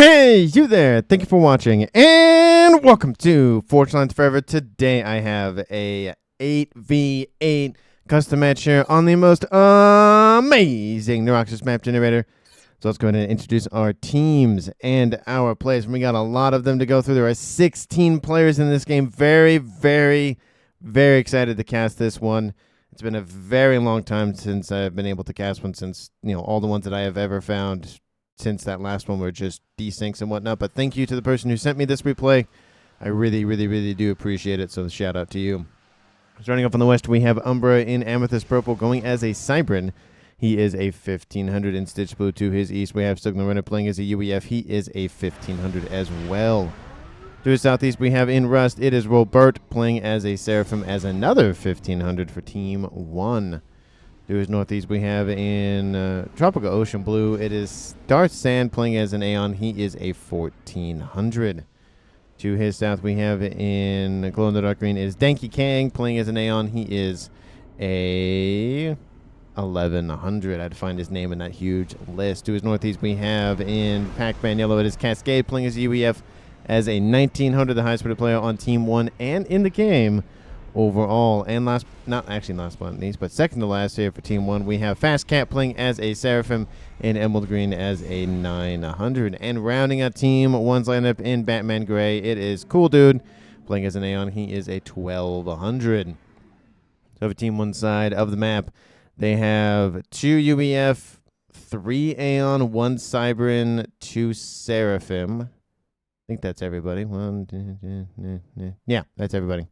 Hey, you there! Thank you for watching, and welcome to Forge Lines Forever. Today I have a 8v8 custom match here on the most amazing Neuroxys map generator. So let's go ahead and introduce our teams and our players. We got a lot of them to go through. There are 16 players in this game. Very, very, very excited to cast this one. It's been a very long time since I've been able to cast one, since all the ones that I have ever found since that last one were just desyncs and whatnot. But thank you to the person who sent me this replay. I really, really, really do appreciate it. So shout out to you. Starting off on the west, we have Umbra in Amethyst Purple going as a Cybran. He is a 1500 in Stitch Blue. To his east, we have Signal Runner playing as a UEF. He is a 1500 as well. To his southeast, we have in Rust, it is Robert playing as a Seraphim as another 1500 for Team 1. To his northeast, we have in Tropical Ocean Blue, it is Darth Sand playing as an Aeon. He is a 1400. To his south, we have in Glow in the Dark Green, it is Danky Kang playing as an Aeon. He is a 1100. I had to find his name in that huge list. To his northeast, we have in Pac-Man Yellow, it is Cascade playing as UEF as a 1900, the highest rated player on Team 1 and in the game overall. And not last but not least, but second to last here for Team 1, we have Fast Cat playing as a Seraphim and Emerald Green as a 900. And rounding out Team 1's lineup in Batman Gray, it is Cool Dude playing as an Aeon. He is a 1200. So for Team 1 side of the map, they have 2 UEF, 3 Aeon, 1 Cybran, 2 Seraphim. I think that's everybody. Yeah, that's everybody.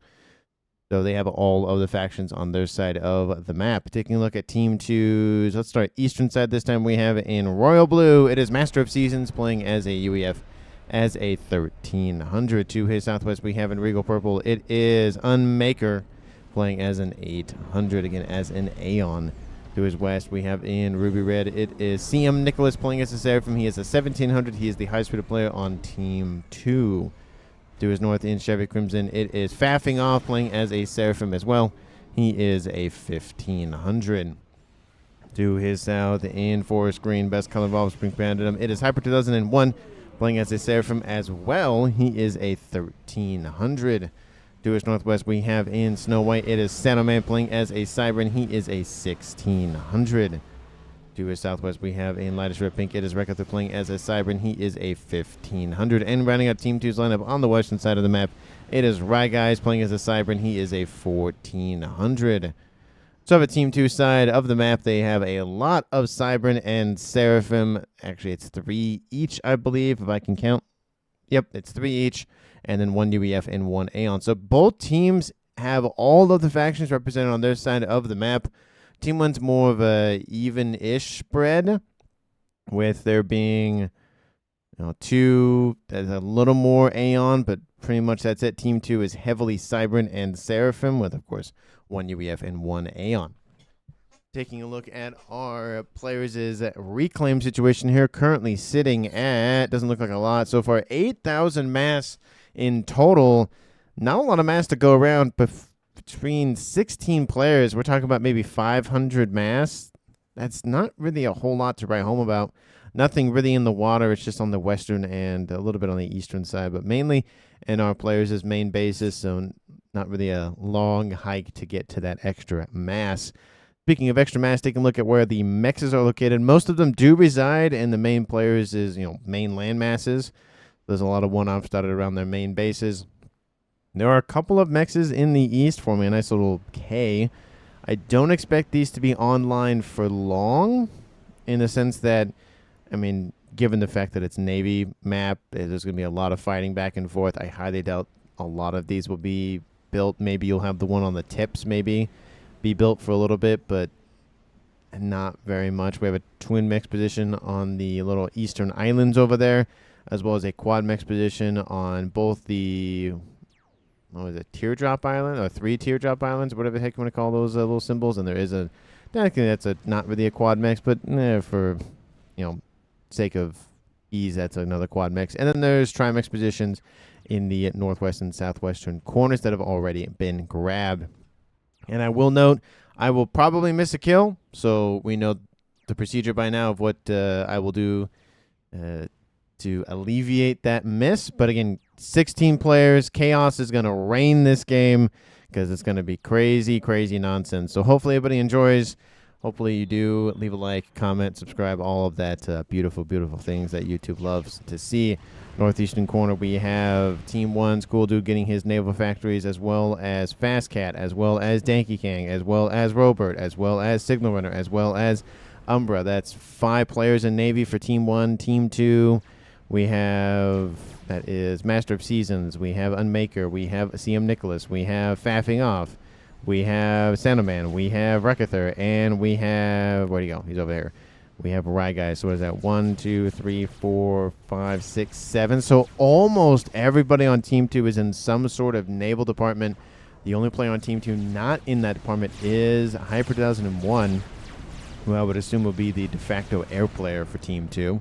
So they have all of the factions on their side of the map. Taking a look at Team 2's, let's start eastern side this time. We have in Royal Blue, it is Master of Seasons playing as a UEF as a 1300. To his southwest, we have in Regal Purple, it is Unmaker playing as an 800, again as an Aeon. To his west, we have in Ruby Red, it is CM Nicholas playing as a Seraphim. He is a 1700. He is the highest rated player on Team 2. To his north in Chevy Crimson, it is Faffing Off playing as a Seraphim as well. He is a 1500. To his south in Forest Green, Best Color of Offspring Bandit, it is Hyper 2001 playing as a Seraphim as well. He is a 1300. To his northwest, we have in Snow White, it is Sandman playing as a Cybran. He is a 1600. To his southwest, we have in Lightest Red Pink, it is Rekatha playing as a Cybran. He is a 1500. And rounding out Team 2's lineup on the western side of the map, it is Ryguys playing as a Cybran. He is a 1400. So for Team 2 side of the map, they have a lot of Cybran and Seraphim. Actually, it's 3 each, I believe, if I can count. Yep, it's 3 each. And then 1 UEF and 1 Aeon. So both teams have all of the factions represented on their side of the map. Team 1's more of a even-ish spread, with there being 2, there's a little more Aeon, but pretty much that's it. Team 2 is heavily Cybran and Seraphim, with, of course, 1 UEF and 1 Aeon. Taking a look at our players' reclaim situation here, currently sitting at, doesn't look like a lot so far, 8,000 mass in total. Not a lot of mass to go around, but between 16 players, we're talking about maybe 500 mass. That's not really a whole lot to write home about. Nothing really in the water. It's just on the western and a little bit on the eastern side, but mainly in our players' main bases, so not really a long hike to get to that extra mass. Speaking of extra mass, taking a look at where the mexes are located. Most of them do reside in the main players' main land masses. There's a lot of one-offs dotted around their main bases. There are a couple of mexes in the east for me, a nice little K. I don't expect these to be online for long, in the sense that, given the fact that it's Navy map, there's going to be a lot of fighting back and forth. I highly doubt a lot of these will be built. Maybe you'll have the one on the tips maybe be built for a little bit, but not very much. We have a twin mex position on the little eastern islands over there, as well as a quad mex position on both the Teardrop Island, or 3 Teardrop Islands, whatever the heck you want to call those little symbols. And there is technically that's not really a quad mex, but for sake of ease, that's another quad mex. And then there's trimex positions in the northwest and southwestern corners that have already been grabbed. And I will note, I will probably miss a kill, so we know the procedure by now of what I will do to alleviate that miss. But again, 16 players. Chaos is going to reign this game because it's going to be crazy, crazy nonsense. So hopefully everybody enjoys. Hopefully you do. Leave a like, comment, subscribe, all of that beautiful, beautiful things that YouTube loves to see. Northeastern corner, we have Team 1's Cool Dude getting his naval factories, as well as Fast Cat, as well as Danky Kang, as well as Robert, as well as Signal Runner, as well as Umbra. That's 5 players in Navy for Team 1. Team 2, we have, that is Master of Seasons. We have Unmaker. We have CM Nicholas. We have Faffing Off. We have Sandman. We have Rekather. And we have, where'd he go? He's over there. We have Rye Guys. So what is that? 1, 2, 3, 4, 5, 6, 7. So almost everybody on Team 2 is in some sort of naval department. The only player on Team 2 not in that department is Hyper 2001, who I would assume will be the de facto air player for Team 2.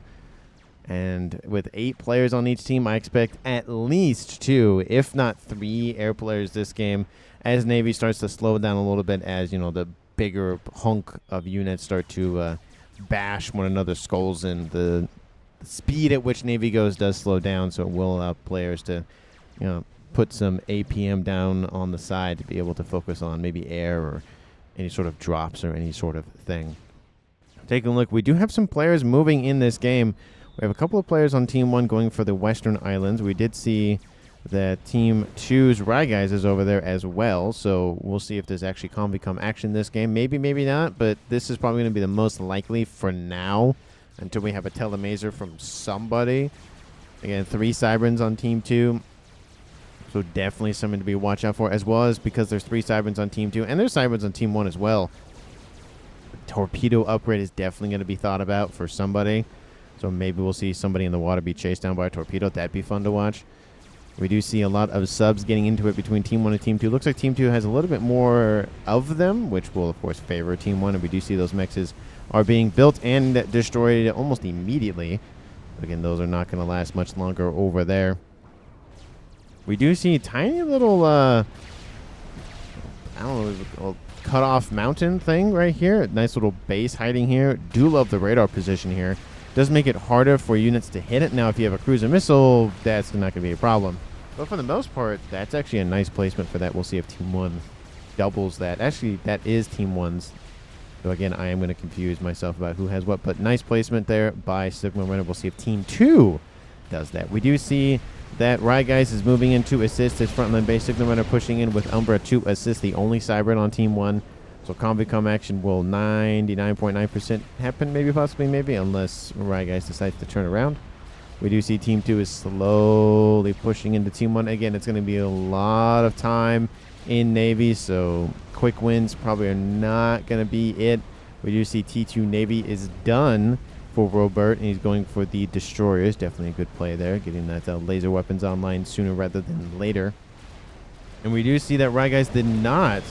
And with 8 players on each team, I expect at least 2, if not 3 air players this game, as Navy starts to slow down a little bit, as, you know, the bigger hunk of units start to bash one another's skulls, and the speed at which Navy goes does slow down, so it will allow players to, you know, put some APM down on the side to be able to focus on maybe air or any sort of drops or any sort of thing. Taking a look, we do have some players moving in this game. We have a couple of players on Team 1 going for the Western Islands. We did see that Team 2's Rye Guys is over there as well, so we'll see if there's actually Convicom action this game. Maybe, maybe not, but this is probably going to be the most likely for now until we have a telemaser from somebody. Again, 3 Cyberns on Team 2, so definitely something to be watch out for, as well as because there's 3 Cyberns on Team 2, and there's Cyberns on Team 1 as well. The torpedo upgrade is definitely going to be thought about for somebody, so maybe we'll see somebody in the water be chased down by a torpedo. That'd be fun to watch. We do see a lot of subs getting into it between Team 1 and Team 2. Looks like Team 2 has a little bit more of them, which will, of course, favor Team 1. And we do see those mexes are being built and destroyed almost immediately. Again, those are not going to last much longer over there. We do see a tiny little, I don't know, cut-off mountain thing right here. Nice little base hiding here. Do love the radar position here. Does make it harder for units to hit it. Now, if you have a cruiser missile, that's not going to be a problem. But for the most part, that's actually a nice placement for that. We'll see if Team 1 doubles that. Actually, that is Team 1's. So, again, I am going to confuse myself about who has what. But nice placement there by Sigma Runner. We'll see if Team 2 does that. We do see that Rye Guys is moving in to assist his frontline base. Sigma Runner pushing in with Umbra to assist the only Cybrid on Team 1. So Convicom action will 99.9% happen, maybe, possibly, maybe, unless Rye Guys decides to turn around. We do see Team 2 is slowly pushing into Team 1. Again, it's going to be a lot of time in Navy, so quick wins probably are not going to be it. We do see T2 Navy is done for Robert, and he's going for the destroyers. Definitely a good play there, getting that laser weapons online sooner rather than later. And we do see that Rye Guys did not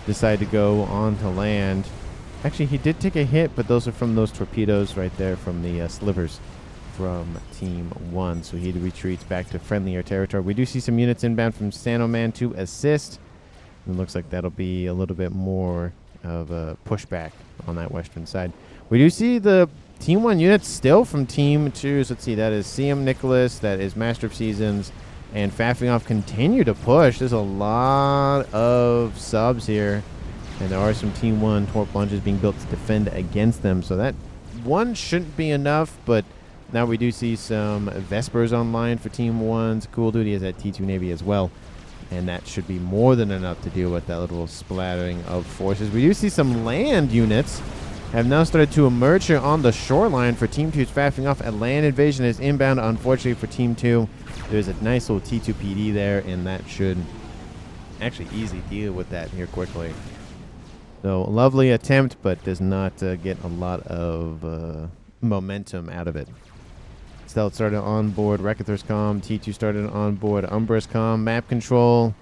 decide to go on to land. Actually, he did take a hit, but those are from those torpedoes right there from the slivers from Team 1. So he retreats back to friendlier territory. We do see some units inbound from Sanoman to assist. It looks like that'll be a little bit more of a pushback on that western side. We do see the Team 1 units still from Team 2. So let's see, that is CM Nicholas, that is Master of Seasons, and Faffing Off continue to push. There's a lot of subs here, and there are some Team 1 torp launches being built to defend against them. So that one shouldn't be enough, but now we do see some Vespers online for Team 1's Cool Duty is at T2 Navy as well, and that should be more than enough to deal with that little splattering of forces. We do see some land units have now started to emerge here on the shoreline for Team 2's Faffing Off. A land invasion is inbound, unfortunately, for Team 2. There's a nice little T2 PD there, and that should actually easily deal with that here quickly. So, lovely attempt, but does not get a lot of momentum out of it. Stealth started on board Rekather's comm. T2 started on board Umbra's comm. Map control,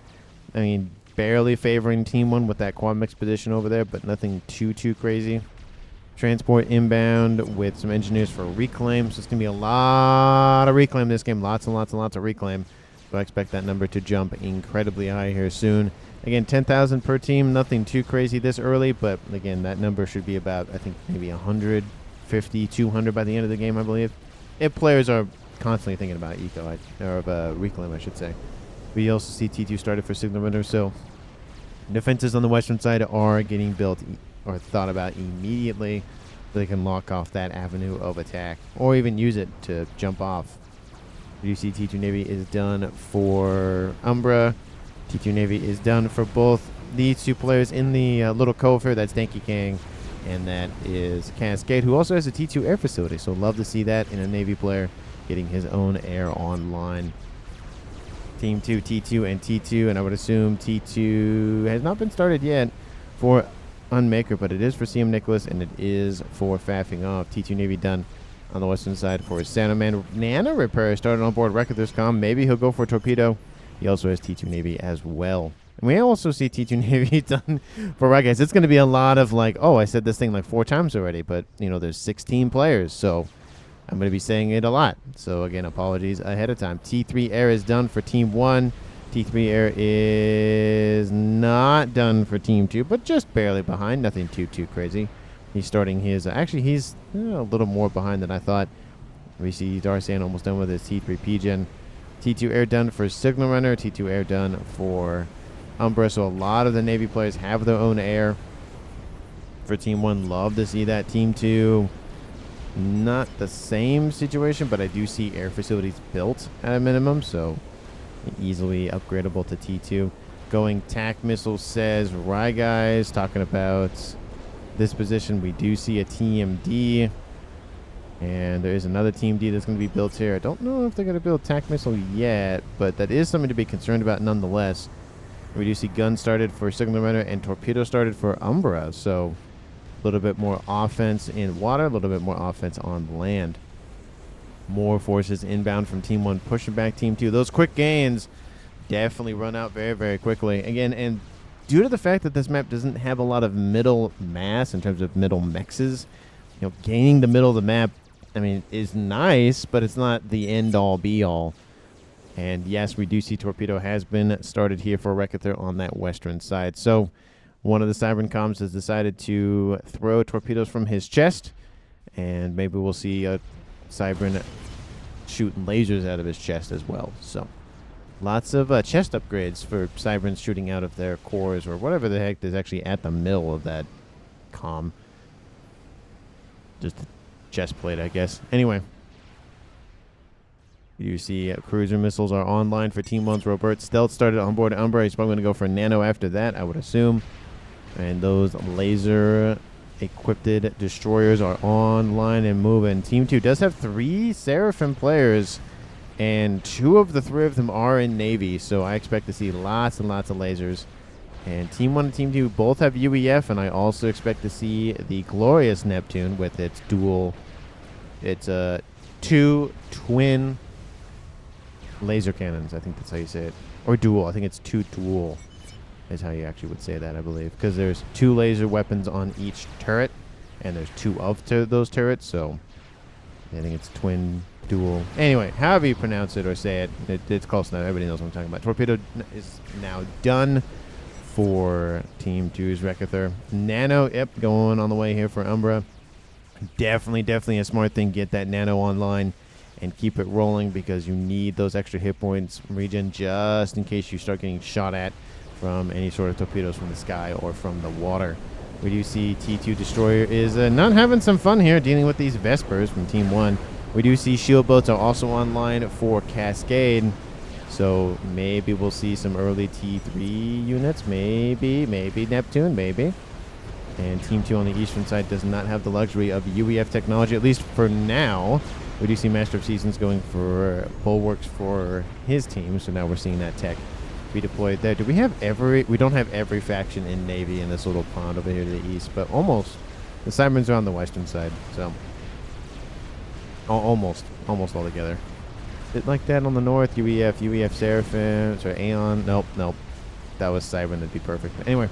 I mean, barely favoring Team 1 with that quad mix position over there, but nothing too crazy. Transport inbound with some engineers for reclaim. So it's going to be a lot of reclaim this game. Lots and lots and lots of reclaim. So I expect that number to jump incredibly high here soon. Again, 10,000 per team. Nothing too crazy this early. But again, that number should be about, I think, maybe 150, 200 by the end of the game, I believe. If players are constantly thinking about eco, or reclaim, I should say. We also see T2 started for signal runner, so defenses on the western side are getting built or thought about immediately, so they can lock off that avenue of attack, or even use it to jump off. You see T2 Navy is done for Umbra. T2 Navy is done for both these two players in the little cove here. That's Danky Kang, and that is Cascade, who also has a T2 air facility. So love to see that in a Navy player getting his own air online. Team 2, T2, and T2, and I would assume T2 has not been started yet for Unmaker, but it is for CM Nicholas, and it is for faffing off. T2 Navy done on the western side for Santa Man. Nano Repair started on board Recruiter's Com. Maybe he'll go for a torpedo. He also has T2 Navy as well. And we also see T2 Navy done for right, guys. It's going to be a lot of like, oh, I said this thing like 4 times already, but, you know, there's 16 players, so I'm going to be saying it a lot. So, again, apologies ahead of time. T3 Air is done for Team 1. T3 Air is not done for Team 2, but just barely behind. Nothing too crazy. He's starting his... actually, he's a little more behind than I thought. We see Darsan almost done with his T3 P-Gen. T2 Air done for Signal Runner. T2 Air done for Umbra. So a lot of the Navy players have their own air. For Team 1, love to see that. Team 2, not the same situation, but I do see air facilities built at a minimum, so easily upgradable to T2. Going TAC missile says, right, guys, talking about this position, we do see a TMD, and there is another TMD that's going to be built here. I don't know if they're going to build TAC missile yet, but that is something to be concerned about nonetheless. We do see gun started for Signal Runner and torpedo started for Umbra, so a little bit more offense in water, a little bit more offense on land. More forces inbound from Team 1 pushing back Team 2. Those quick gains definitely run out very quickly. Again, and due to the fact that this map doesn't have a lot of middle mass in terms of middle mexes, you know, gaining the middle of the map, I mean, is nice, but it's not the end-all, be-all. And yes, we do see torpedo has been started here for Recruiter on that western side. So one of the Cybern comms has decided to throw torpedoes from his chest, and maybe we'll see a Cybern shoot lasers out of his chest as well. So lots of chest upgrades for Cyberns shooting out of their cores or whatever the heck is actually at the middle of that comm. Just a chest plate, I guess. Anyway, you see cruiser missiles are online for Team 1's Robert. Stealth started on board Umbra. He's probably going to go for Nano after that, I would assume. And those laser-equipped destroyers are online and moving. Team 2 does have 3 Seraphim players, and 2 of the 3 of them are in Navy, so I expect to see lots and lots of lasers. And Team 1 and Team 2 both have UEF, and I also expect to see the glorious Neptune with its dual... It's 2 twin laser cannons. I think that's how you say it. Or dual. I think it's 2 dual is how you actually would say that, I believe. Because there's 2 laser weapons on each turret, and there's 2 of those turrets, so I think it's twin, dual. Anyway, however you pronounce it or say it, it's close enough. Everybody knows what I'm talking about. Torpedo is now done for Team 2's Recruiter. Nano, yep, going on the way here for Umbra. Definitely a smart thing. Get that Nano online and keep it rolling, because you need those extra hit points regen just in case you start getting shot at from any sort of torpedoes from the sky or from the water. We do see T2 Destroyer is not having some fun here dealing with these Vespers from Team 1. We do see shield boats are also online for Cascade, so maybe we'll see some early T3 units. Maybe Neptune, maybe. And Team 2 on the eastern side does not have the luxury of UEF technology, at least for now. We do see Master of Seasons going for bulwarks for his team, so now we're seeing that tech be deployed there. Do we have every... We don't have every faction in Navy in this little pond over here to the east, but almost. The Cyberns are on the western side, so... almost all together. Bit like that on the north. UEF Seraphim, sorry, Aeon. Nope. That was Cybern, that'd be perfect. But anyway,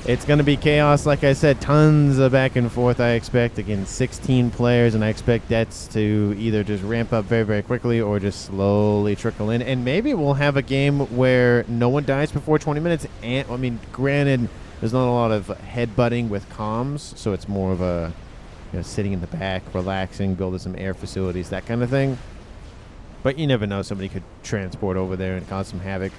it's going to be chaos. Like I said, tons of back and forth, I expect. Again, 16 players, and I expect debts to either just ramp up very quickly or just slowly trickle in. And maybe we'll have a game where no one dies before 20 minutes. And, I mean, granted, there's not a lot of headbutting with comms, so it's more of a, you know, sitting in the back, relaxing, building some air facilities, that kind of thing. But you never know. Somebody could transport over there and cause some havoc.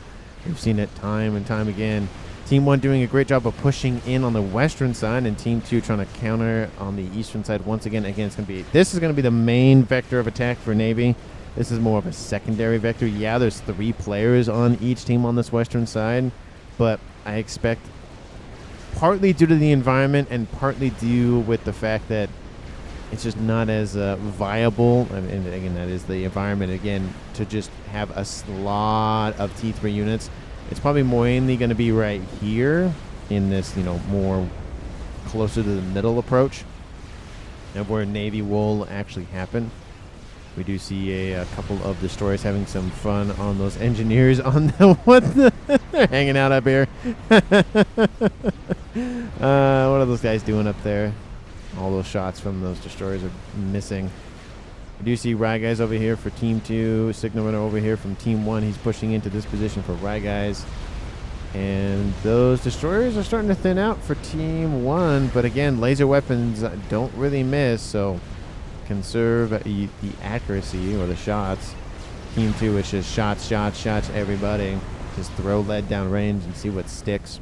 We've seen it time and time again. Team 1 doing a great job of pushing in on the western side, and Team 2 trying to counter on the eastern side this is going to be the main vector of attack for Navy. This is more of a secondary vector. Yeah, there's 3 players on each team on this western side, but I expect, partly due to the environment and partly due with the fact that it's just not as viable, and again, that is the environment, again, to just have a lot of T3 units. It's probably mainly going to be right here in this, more closer to the middle approach of where Navy will actually happen. We do see a couple of destroyers having some fun on those engineers on the they're hanging out up here. What are those guys doing up there? All those shots from those destroyers are missing. We do see Rye Guys over here for Team 2. Signal Runner over here from Team 1. He's pushing into this position for Rye Guys. And those destroyers are starting to thin out for Team 1. But again, laser weapons don't really miss, so conserve the accuracy or the shots. Team 2 is just shots, everybody. Just throw lead down range and see what sticks.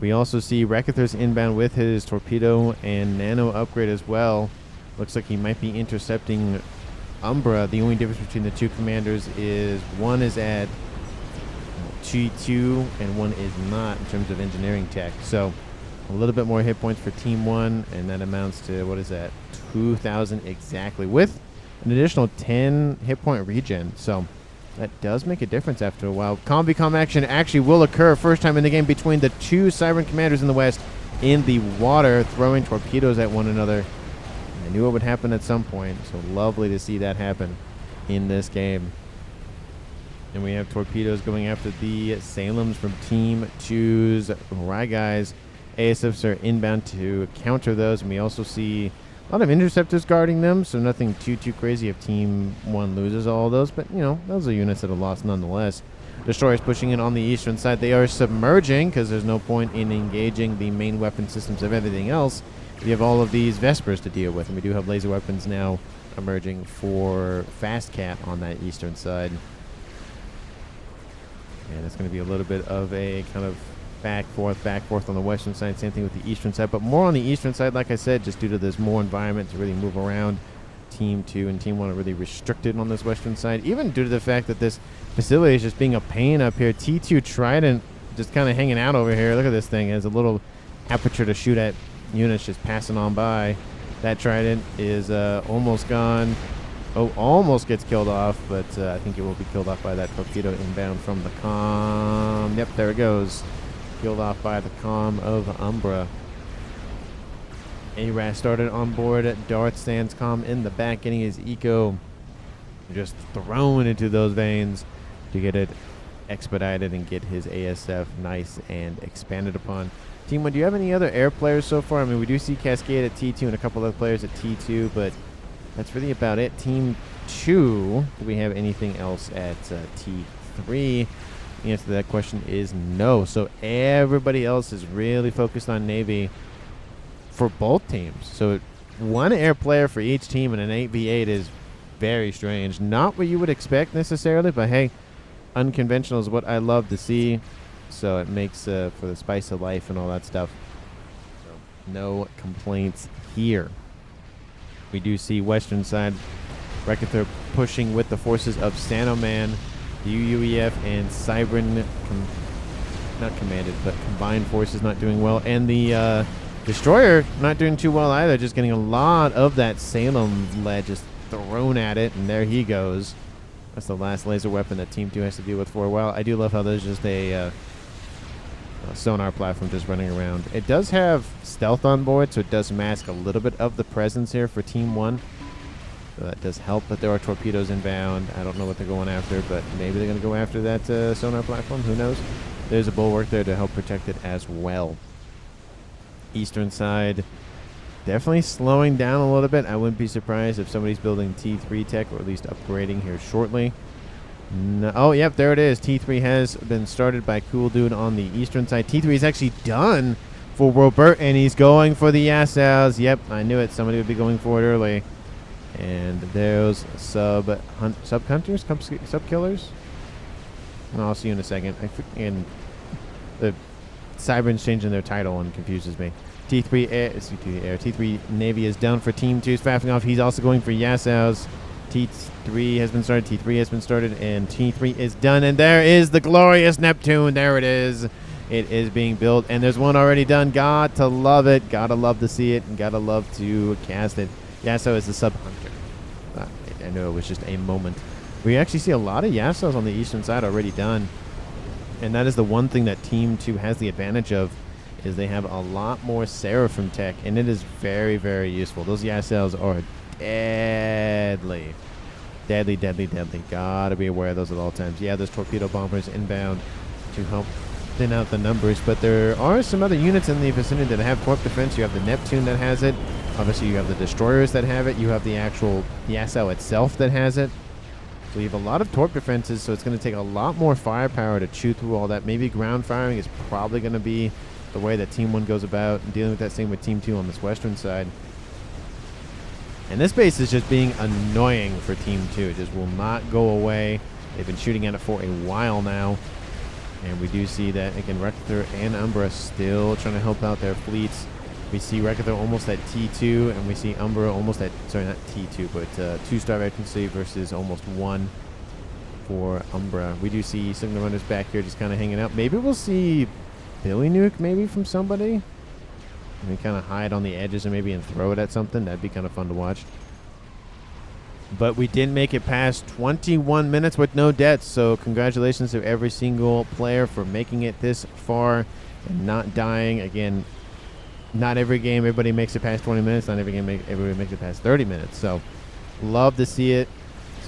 We also see Rekethur's inbound with his torpedo and nano upgrade as well. Looks like he might be intercepting Umbra. The only difference between the two commanders is one is at G2 and one is not in terms of engineering tech. So a little bit more hit points for Team 1, and that amounts to, what is that, 2,000 exactly, with an additional 10 hit point regen. So that does make a difference after a while. Combi-com action actually will occur first time in the game between the 2 Siren commanders in the west in the water, throwing torpedoes at one another. I knew it would happen at some point, so lovely to see that happen in this game. And we have torpedoes going after the Salems from Team 2's Rye Guys. ASFs are inbound to counter those, and we also see a lot of interceptors guarding them, so nothing too crazy if Team 1 loses all of those, but, those are units that are lost nonetheless. Destroyers pushing in on the eastern side. They are submerging because there's no point in engaging the main weapon systems of everything else. We have all of these Vespers to deal with, and we do have laser weapons now emerging for Fast Cat on that eastern side. And it's going to be a little bit of a kind of back forth on the western side. Same thing with the eastern side, but more on the eastern side, like I said, just due to there's more environment to really move around. Team 2 and Team 1 are really restricted on this western side, even due to the fact that this facility is just being a pain up here. T2 Trident just kind of hanging out over here. Look at this thing. It has a little aperture to shoot at units just passing on by. That Trident is almost gone. Oh, almost gets killed off, but I think it will be killed off by that torpedo inbound from the comm. Yep, there it goes. Killed off by the comm of Umbra. ARAS started on board. Darth stands comm in the back, getting his eco just thrown into those veins to get it expedited and get his ASF nice and expanded upon. Team 1, do you have any other air players so far? I mean, we do see Cascade at T2 and a couple other players at T2, but that's really about it. Team 2, do we have anything else at T3? The answer to that question is no. So everybody else is really focused on Navy for both teams. So one air player for each team in an 8v8 is very strange. Not what you would expect necessarily, but hey, unconventional is what I love to see. So it makes for the spice of life and all that stuff. So no complaints here. We do see western side Rekethur pushing with the forces of Sanoman, the UUEF, and Cybran, not commanded, but combined forces not doing well. And the Destroyer not doing too well either, just getting a lot of that Salem lead just thrown at it, and there he goes. That's the last laser weapon that Team 2 has to deal with for a while. I do love how there's just a sonar platform just running around. It does have stealth on board, so it does mask a little bit of the presence here for Team 1. So that does help, but there are torpedoes inbound. I don't know what they're going after, but maybe they're going to go after that sonar platform. Who knows? There's a bulwark there to help protect it as well. Eastern side definitely slowing down a little bit. I wouldn't be surprised if somebody's building T3 tech, or at least upgrading here shortly. No, oh, yep, there it is. T3 has been started by Cool Dude on the eastern side. T3 is actually done for Robert, and he's going for the Yasows. Yep, I knew it. Somebody would be going for it early. And those sub hunters, sub killers. And I'll see you in a second. And the Cybern's changing their title and confuses me. T3 Air, T3 Navy is down for Team 2. Faffing off. He's also going for Yassau's. T3 has been started. T3 has been started, and T3 is done. And there is the glorious Neptune. There it is. It is being built, and there's one already done. Got to love it. Gotta love to see it, and gotta love to cast it. Yassau is the sub hunter. I know it was just a moment. We actually see a lot of Yassau's on the eastern side already done, and that is the one thing that Team 2 has the advantage of, is they have a lot more Seraphim tech, and it is very, very useful. Those Yassau's are deadly. Deadly, deadly, deadly. Gotta be aware of those at all times. Yeah, there's torpedo bombers inbound to help thin out the numbers, but there are some other units in the vicinity that have torp defense. You have the Neptune that has it. Obviously, you have the destroyers that have it. You have the actual Yassau itself that has it. So you have a lot of torp defenses, so it's going to take a lot more firepower to chew through all that. Maybe ground firing is probably going to be the way that Team 1 goes about dealing with that. Same with Team 2 on this western side. And this base is just being annoying for Team 2. It just will not go away. They've been shooting at it for a while now. And we do see that, again, Rector and Umbra still trying to help out their fleets. We see Rector almost at T2, and we see Umbra almost at, sorry, not T2, but 2-star vacancy versus almost 1 for Umbra. We do see Signal Runners back here just kind of hanging out. Maybe we'll see Billy Nuke maybe from somebody. And we kind of hide on the edges and maybe and throw it at something. That'd be kind of fun to watch. But we did make it past 21 minutes with no deaths, so congratulations to every single player for making it this far and not dying. Again, not every game everybody makes it past 20 minutes. Not every game everybody makes it past 30 minutes. So love to see it.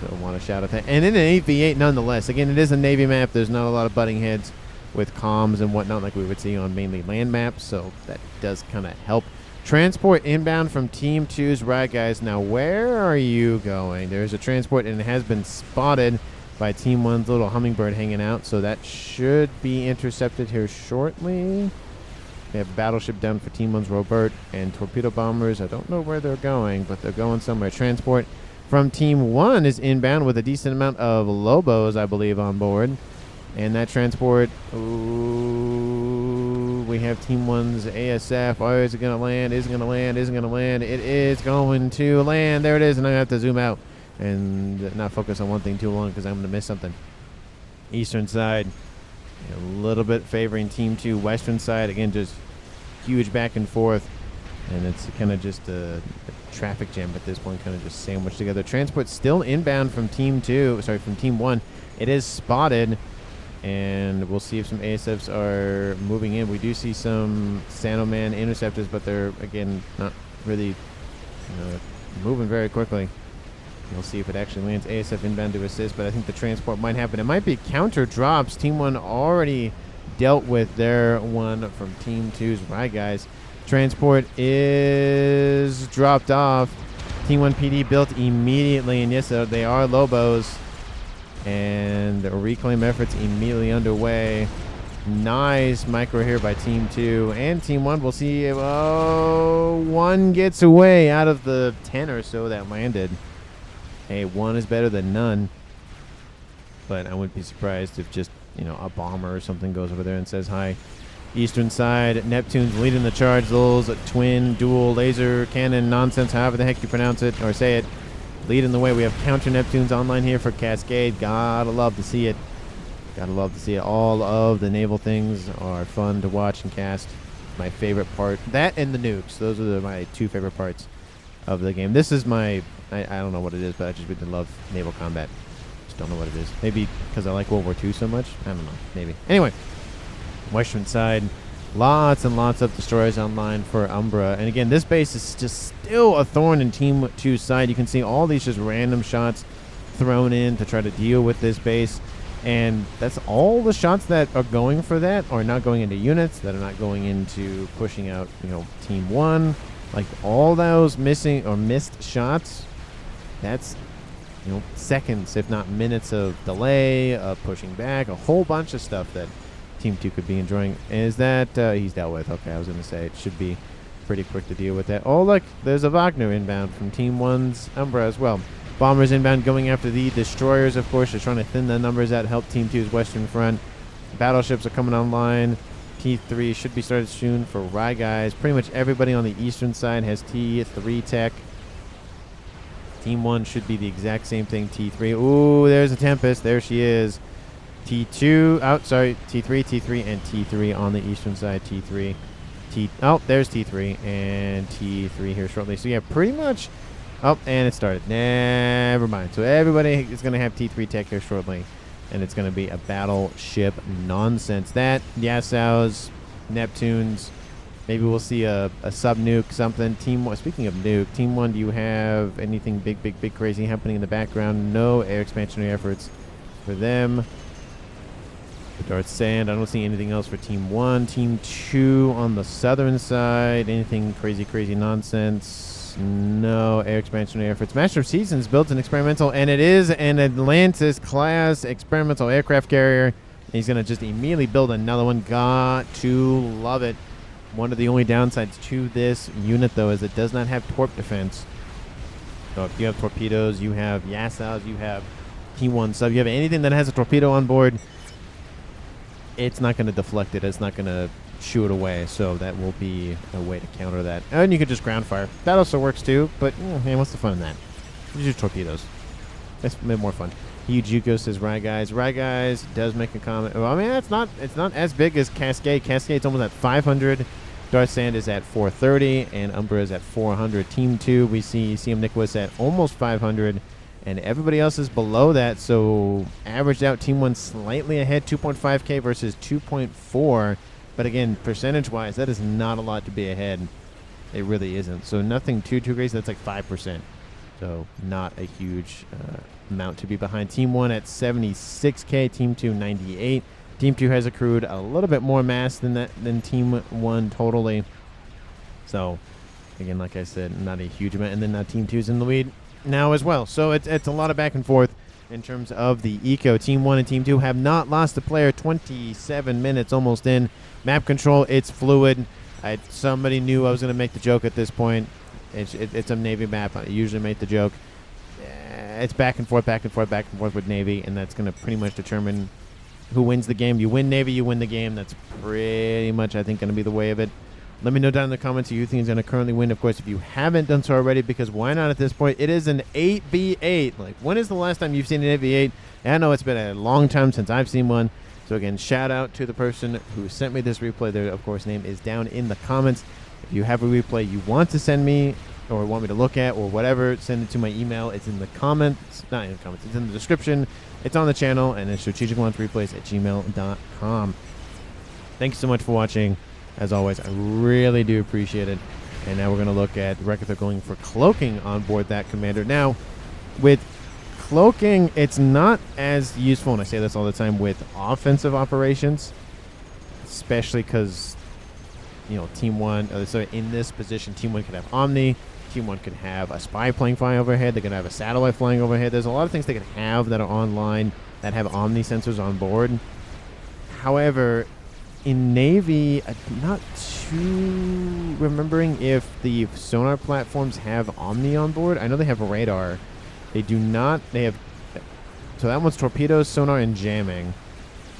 So I want to shout out that. And in an 8v8 nonetheless. Again, it is a Navy map. There's not a lot of butting heads with comms and whatnot like we would see on mainly land maps. So that does kind of help. Transport inbound from Team 2's right, guys. Now, where are you going? There's a transport, and it has been spotted by Team 1's little hummingbird hanging out. So that should be intercepted here shortly. We have a battleship down for Team 1's Robert and torpedo bombers. I don't know where they're going, but they're going somewhere. Transport from Team 1 is inbound with a decent amount of Lobos, I believe, on board. And that transport, ooh, we have Team 1's ASF. Oh, is it going to land? Is it going to land? Is it going to land? It is going to land. There it is. And I have to zoom out and not focus on one thing too long because I'm going to miss something. Eastern side, a little bit favoring Team 2. Western side, again, just huge back and forth. And it's kind of just a traffic jam at this point, kind of just sandwiched together. Transport still inbound from Team 2. Sorry, from Team 1. It is spotted. And we'll see if some ASFs are moving in. We do see some Sanoman interceptors, but they're, again, not really moving very quickly. We'll see if it actually lands. ASF inbound to assist, but I think the transport might happen. It might be counter drops. Team 1 already dealt with their one from Team 2's right, guys. Transport is dropped off. Team 1 PD built immediately, and yes, they are Lobos. And the reclaim efforts immediately underway. Nice micro here by Team 2 and Team 1. We'll see if one gets away out of the 10 or so that landed. Hey, one is better than none. But I wouldn't be surprised if just, a bomber or something goes over there and says hi. Eastern side, Neptune's leading the charge. Those twin dual laser cannon nonsense, however the heck you pronounce it or say it. Leading the way. We have counter Neptunes online here for Cascade. Gotta love to see it. Gotta love to see it. All of the naval things are fun to watch and cast. My favorite part. That and the nukes. Those are my two favorite parts of the game. This is my... I don't know what it is, but I just really love naval combat. Just don't know what it is. Maybe because I like World War II so much? I don't know. Maybe. Anyway. Western side. Lots and lots of destroyers online for Umbra. And again, this base is just still a thorn in Team 2's side. You can see all these just random shots thrown in to try to deal with this base. And that's all the shots that are going for that are not going into units, that are not going into pushing out, Team 1. Like all those missing or missed shots, that's, seconds, if not minutes of delay, of pushing back, a whole bunch of stuff that Team 2 could be enjoying. Is that he's dealt with? Okay, I was going to say it should be pretty quick to deal with that. Oh, look, there's a Wagner inbound from Team 1's Umbra as well. Bombers inbound going after the destroyers, of course. They're trying to thin the numbers out, help Team 2's western front. Battleships are coming online. T3 should be started soon for Rye Guys. Pretty much everybody on the eastern side has T3 tech. Team 1 should be the exact same thing. T3. Ooh, there's a Tempest. There she is. T2. Oh, sorry. T3, T3, and T3 on the eastern side. T3. Oh, there's T3 and T3 here shortly. So, yeah, pretty much. Oh, and it started. Never mind. So, everybody is going to have T3 tech here shortly. And it's going to be a battleship nonsense. That, Yassau's, Neptunes. Maybe we'll see a sub-nuke, something. Team 1, speaking of nuke, Team 1, do you have anything big, crazy happening in the background? No air expansionary efforts for them. The Darth Sand, I don't see anything else for Team 1. Team 2 on the southern side, anything crazy nonsense? No air expansionary efforts. Master of Seasons built an experimental, and it is an Atlantis-class experimental aircraft carrier. He's going to just immediately build another one. Got to love it. One of the only downsides to this unit, though, is it does not have torp defense. So if you have torpedoes, you have Yassau's, you have T1 sub, you have anything that has a torpedo on board, it's not going to deflect it. It's not going to shoo it away. So that will be a way to counter that. And you could just ground fire. That also works, too. But, man, what's the fun in that? Just use torpedoes. That's a bit more fun. Yujuko says Rye Guys. Rye Guys does make a comment. Well, I mean, it's not as big as Cascade. Cascade's almost at 500. Darth Sand is at 430, and Umbra is at 400. Team 2, we see CM Nicholas at almost 500, and everybody else is below that. So averaged out, Team 1 slightly ahead, 2.5K versus 2.4. But again, percentage-wise, that is not a lot to be ahead. It really isn't. So nothing too crazy. That's like 5%. So not a huge amount to be behind. Team 1 at 76K, Team 2 98. Team 2 has accrued a little bit more mass than Team 1 totally. So again, like I said, not a huge amount. And then now Team 2 is in the lead now as well. So it's a lot of back and forth in terms of the eco. Team 1 and Team 2 have not lost a player. 27 minutes almost in. Map control, it's fluid. Somebody knew I was going to make the joke at this point. It's a Navy map. I usually make the joke. It's back and forth with Navy, and that's going to pretty much determine who wins the game. You win Navy, you win the game. That's pretty much, I think, going to be the way of it. Let me know down in the comments who you think is going to currently win. Of course, if you haven't done so already, because why not at this point? It is an 8v8. Like, when is the last time you've seen an 8v8? And I know it's been a long time since I've seen one. So, again, shout out to the person who sent me this replay. Their, of course, name is down in the comments. If you have a replay you want to send me or want me to look at or whatever, send it to my email. It's in the comments. Not in the comments. It's in the description. It's on the channel, and it's strategiclaunchreplays@gmail.com. Thank you so much for watching. As always, I really do appreciate it. And now we're going to look at Rekethar going for cloaking on board that commander. Now, with cloaking, it's not as useful, and I say this all the time, with offensive operations, especially because, you know, Team 1, so in this position, Team 1 could have Omni. Team 1 could have a spy plane flying overhead. They could have a satellite flying overhead. There's a lot of things they could have that are online that have Omni sensors on board. However, in Navy, I'm not too remembering if the sonar platforms have Omni on board. I know they have a radar. They do not. They have. So that one's torpedoes, sonar, and jamming.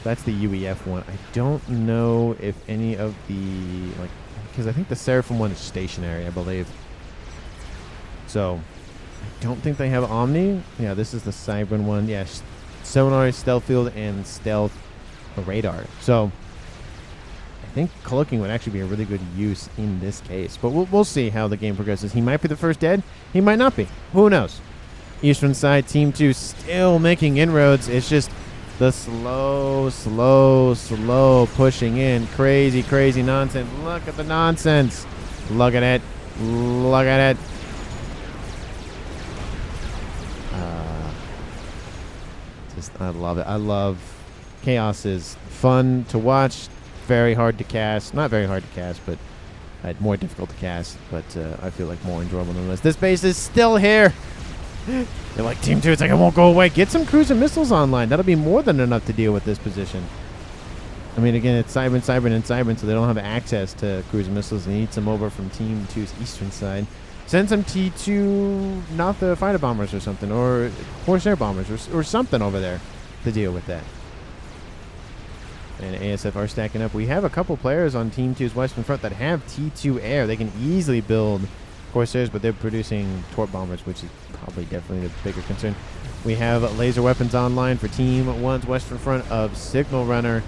That's the UEF one. I don't know if any of the, like, because I think the Seraphim one is stationary, I believe. So I don't think they have Omni. Yeah, this is the Cybran one. Yeah, sonar, stealth field, and stealth radar. So I think cloaking would actually be a really good use in this case. But we'll see how the game progresses. He might be the first dead. He might not be. Who knows? Eastern side, Team 2 still making inroads. It's just the slow pushing in. Crazy nonsense. Look at the nonsense. Look at it. Look at it. I love it. I love Chaos is fun to watch. Very hard to cast. Not very hard to cast, but more difficult to cast. But I feel like more enjoyable than this. This base is still here. They're like, Team 2, it's like, I won't go away. Get some cruise and missiles online. That'll be more than enough to deal with this position. I mean, again, it's Cybern, and Cybern, so they don't have access to cruise missiles. They need some over from Team 2's eastern side. Send some T2, not the fighter bombers or something, or Corsair bombers or something over there to deal with that. And ASF are stacking up. We have a couple players on Team 2's western front that have T2 air. They can easily build Corsairs, but they're producing torp bombers, which is probably definitely the bigger concern. We have laser weapons online for Team 1's western front of Signal Runner.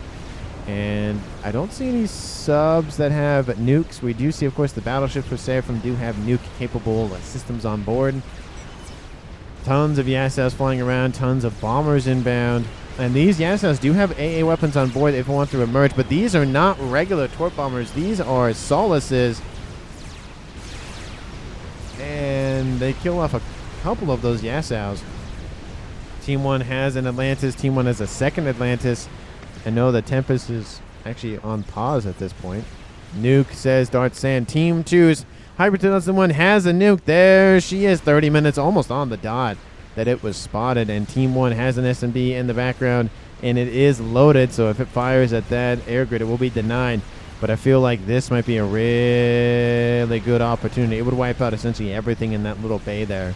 And I don't see any subs that have nukes. We do see, of course, the battleships for Seraphim do have nuke-capable systems on board. Tons of Yassaus flying around, tons of bombers inbound. And these Yassaus do have AA weapons on board if they want to emerge, but these are not regular torp bombers. These are Solaces. And they kill off a couple of those Yassaus. Team 1 has an Atlantis. Team 1 has a second Atlantis. I know the Tempest is actually on pause at this point. Nuke says Dart Sand. Team 2's Hyper 2001 has a nuke. There she is, 30 minutes, almost on the dot that it was spotted. And Team 1 has an SMB in the background, and it is loaded. So if it fires at that air grid, it will be denied. But I feel like this might be a really good opportunity. It would wipe out essentially everything in that little bay there.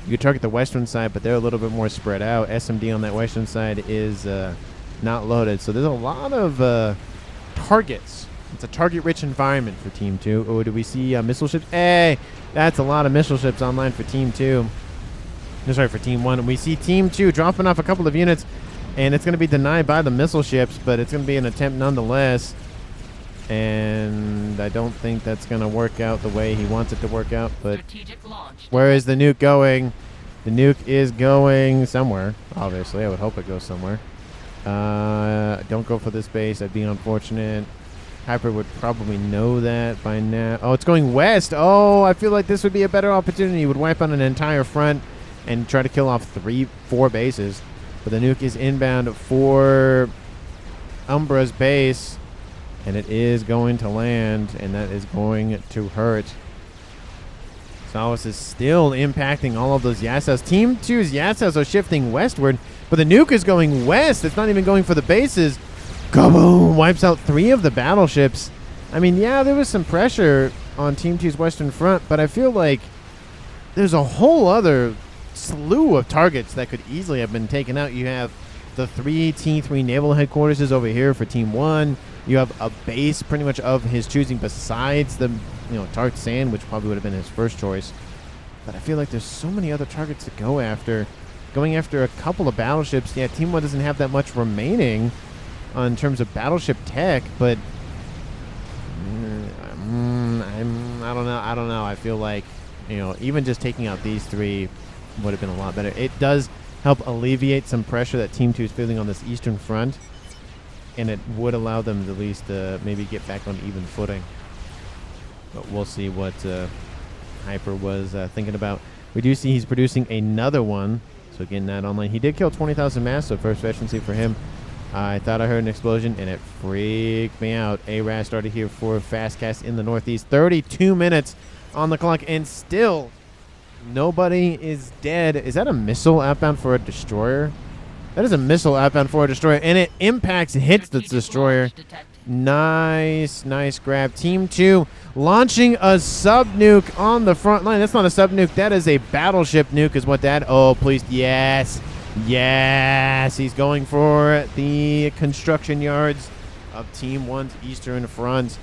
You could target the western side, but they're a little bit more spread out. SMD on that western side is not loaded, so there's a lot of targets. It's a target-rich environment for Team 2. Oh, do we see missile ships? Hey, that's a lot of missile ships online for Team 2. No, sorry, for Team 1. And we see Team 2 dropping off a couple of units, and it's going to be denied by the missile ships, but it's going to be an attempt nonetheless. And I don't think that's going to work out the way he wants it to work out. But where is the nuke going? The nuke is going somewhere, obviously. I would hope it goes somewhere. Don't go for this base. That'd be unfortunate. Hyper would probably know that by now. Oh, it's going west. Oh, I feel like this would be a better opportunity. It would wipe on an entire front and try to kill off 3-4 bases. But the nuke is inbound for Umbra's base, and it is going to land, and that is going to hurt. Solace is still impacting all of those Yassaus. Team 2's Yassaus are shifting westward, but the nuke is going west. It's not even going for the bases. Kaboom! Wipes out 3 of the battleships. I mean, yeah, there was some pressure on Team 2's western front, but I feel like there's a whole other slew of targets that could easily have been taken out. You have the 3 T3 naval headquarters over here for Team 1. You have a base pretty much of his choosing besides the Tart Sand, which probably would have been his first choice. But I feel like there's so many other targets to go after. Going after a couple of battleships. Yeah, Team 1 doesn't have that much remaining in terms of battleship tech, but I don't know. I feel like, even just taking out these 3 would have been a lot better. It does help alleviate some pressure that Team 2 is feeling on this eastern front, and it would allow them to at least maybe get back on even footing. But we'll see what Hyper was thinking about. We do see he's producing another one, so getting that online. He did kill 20,000 mass, so first veterancy for him. I thought I heard an explosion, and it freaked me out. ARAS started here for Fastcast in the northeast. 32 minutes on the clock, and still nobody is dead. Is that a missile outbound for a destroyer? That is a missile outbound for a destroyer, and it impacts and hits the destroyer. Nice grab. Team 2 launching a sub-nuke on the front line. That's not a sub-nuke. That is a battleship nuke is what that... Oh, please. Yes. He's going for the construction yards of Team 1's eastern front.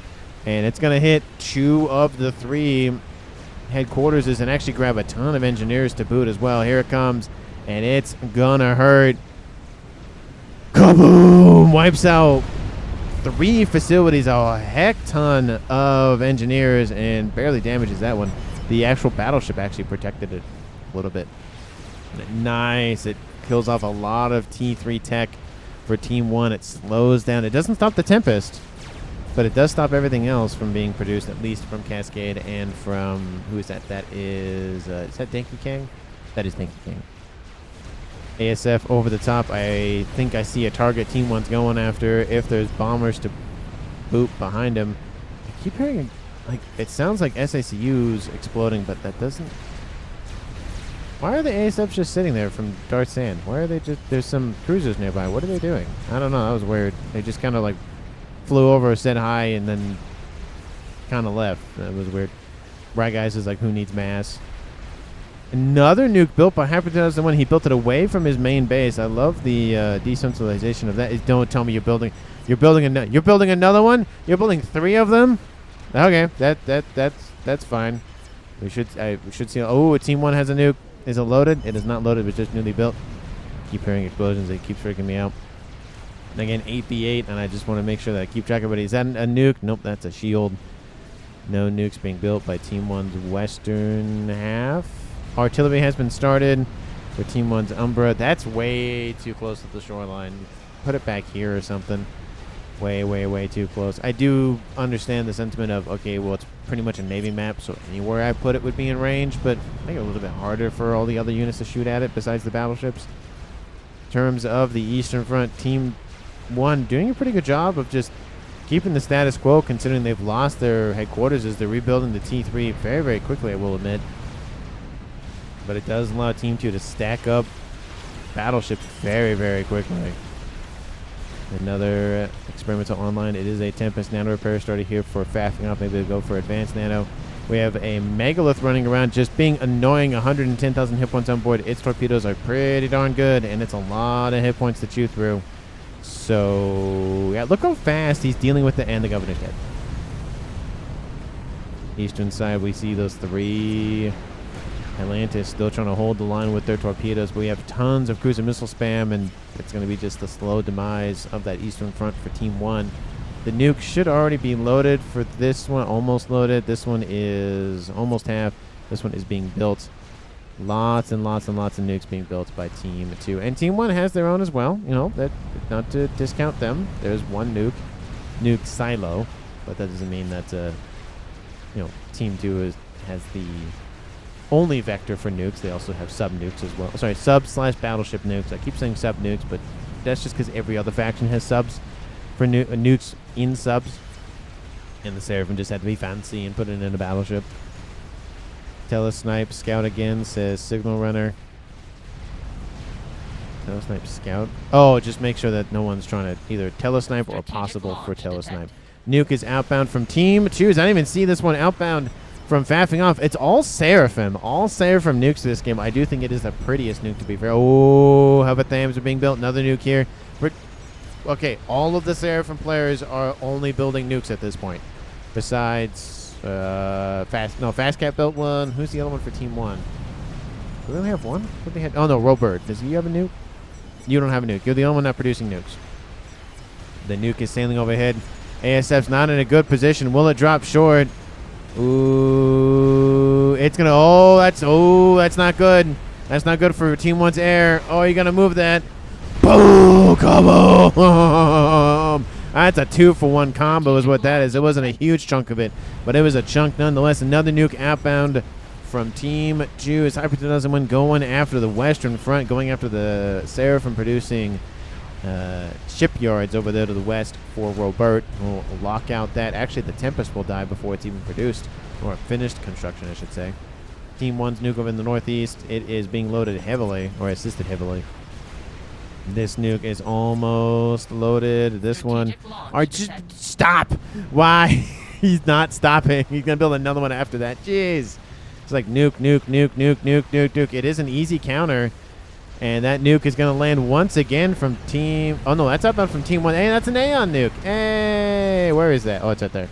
And it's going to hit 2 of the 3 headquarters and actually grab a ton of engineers to boot as well. Here it comes, and it's going to hurt. Kaboom! Wipes out 3 facilities, a heck ton of engineers, and barely damages that one. The actual battleship actually protected it a little bit. Nice. It kills off a lot of T3 tech for Team 1. It slows down. It doesn't stop the Tempest, but it does stop everything else from being produced, at least from Cascade and from... Who is that? That is that Denki King? That is Denki King. ASF over the top. I think I see a target Team 1's going after. If there's bombers to boot behind him. I keep hearing, like, it sounds like SACU's exploding, but that doesn't... Why are the ASFs just sitting there from Dart Sand? Why are they just... There's some cruisers nearby. What are they doing? I don't know. That was weird. They just kind of, like, flew over, said hi, and then kind of left. That was weird. Right, guys, is like, who needs mass? Another nuke built by Hyper 2001. He built it away from his main base. I love the decentralization of that. Don't tell me you're building another one. You're building 3 of them. Okay, that's fine. We should see. Oh, Team 1 has a nuke. Is it loaded? It is not loaded. It's just newly built. Keep hearing explosions. It keeps freaking me out. And again, 8v8, and I just want to make sure that I keep track of it. Is that a nuke? Nope, that's a shield. No nukes being built by Team 1's western half. Artillery has been started for Team 1's Umbra. That's way too close to the shoreline. Put it back here or something. Way too close. I do understand the sentiment of, okay, well, it's pretty much a Navy map, so anywhere I put it would be in range, but make it a little bit harder for all the other units to shoot at it besides the battleships. In terms of the Eastern Front, Team 1 doing a pretty good job of just keeping the status quo, considering they've lost their headquarters as they're rebuilding the T3 very quickly, I will admit. But it does allow Team 2 to stack up battleships very quickly. Another experimental online. It is a Tempest nano repair started here for faffing up. Maybe they'll go for advanced nano. We have a Megalith running around just being annoying. 110,000 hit points on board. Its torpedoes are pretty darn good, and it's a lot of hit points to chew through. So, yeah, look how fast he's dealing with and the Governor's head. Eastern side, we see those 3 Atlantis still trying to hold the line with their torpedoes. But we have tons of cruiser missile spam, and it's going to be just the slow demise of that Eastern Front for Team 1. The nuke should already be loaded for this one. Almost loaded. This one is almost half. This one is being built. Lots and lots of nukes being built by Team 2. And Team 1 has their own as well. You know, that not to discount them. There's one nuke silo. But that doesn't mean that, Team 2 has the only vector for nukes. They also have sub-nukes as well. Sorry, sub/battleship nukes. I keep saying sub-nukes, but that's just because every other faction has subs for nukes in subs. And the Seraphim just had to be fancy and put it in a battleship. Telesnipe scout again, says signal runner. Telesnipe scout. Oh, just make sure that no one's trying to either telesnipe or possible for telesnipe. Nuke is outbound from Team 2. I didn't even see this one outbound from faffing off. It's all Seraphim. All Seraphim nukes this game. I do think it is the prettiest nuke, to be fair. Oh, Havathams are being built. Another nuke here. Okay, all of the Seraphim players are only building nukes at this point. Besides, Fastcat built one. Who's the other one for Team 1? Do they only have one? What they had? Oh, no, Robert. Does he have a nuke? You don't have a nuke. You're the only one not producing nukes. The nuke is sailing overhead. ASF's not in a good position. Will it drop short? Ooh, it's gonna. That's not good. That's not good for Team 1's air. Oh, you're gonna move that. Boom! Kaboom! That's a 2-for-1 combo, is what that is. It wasn't a huge chunk of it, but it was a chunk nonetheless. Another nuke outbound from Team 2 is Hyper 2001 going after the Western Front, going after the Seraphim producing shipyards over there to the west for Robert. We'll lock out that. Actually, the Tempest will die before it's even produced, or finished construction, I should say. Team 1's nuke over in the northeast. It is being loaded heavily, or assisted heavily. This nuke is almost loaded. This one. Just stop. Why? He's not stopping. He's going to build another one after that. Jeez. It's like nuke. It is an easy counter. And that nuke is going to land once again from Team... Oh, no, that's outbound from Team 1. Hey, that's an Aeon nuke. Hey, where is that? Oh, it's right there.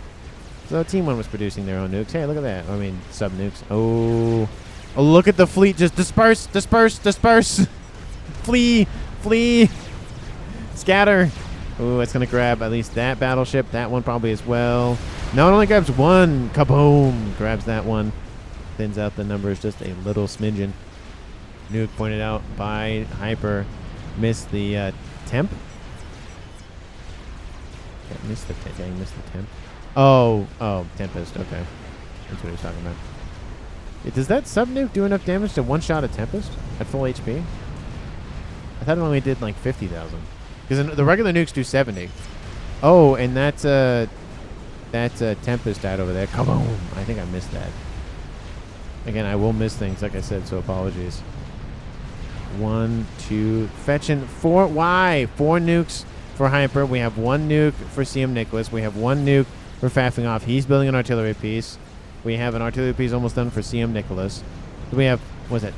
So Team 1 was producing their own nukes. Hey, look at that. I mean, sub-nukes. Oh, look at the fleet. Just disperse. Flee. Scatter. Oh, it's going to grab at least that battleship. That one probably as well. No, it only grabs one. Kaboom. Grabs that one. Thins out the numbers just a little smidgen. Nuke pointed out by Hyper. Missed the temp. Yeah, missed the temp. Oh, Tempest. Okay. That's what he was talking about. Does that sub-nuke do enough damage to one-shot a Tempest at full HP? I thought it only did like 50,000. Because the regular nukes do 70. Oh, and that's Tempest died over there. Come on. I think I missed that. Again, I will miss things, like I said, so apologies. 1, 2, fetching 4. Why? 4 nukes for Hyper. We have 1 nuke for CM Nicholas. We have 1 nuke for faffing off. He's building an artillery piece. We have an artillery piece almost done for CM Nicholas. We have, what is it,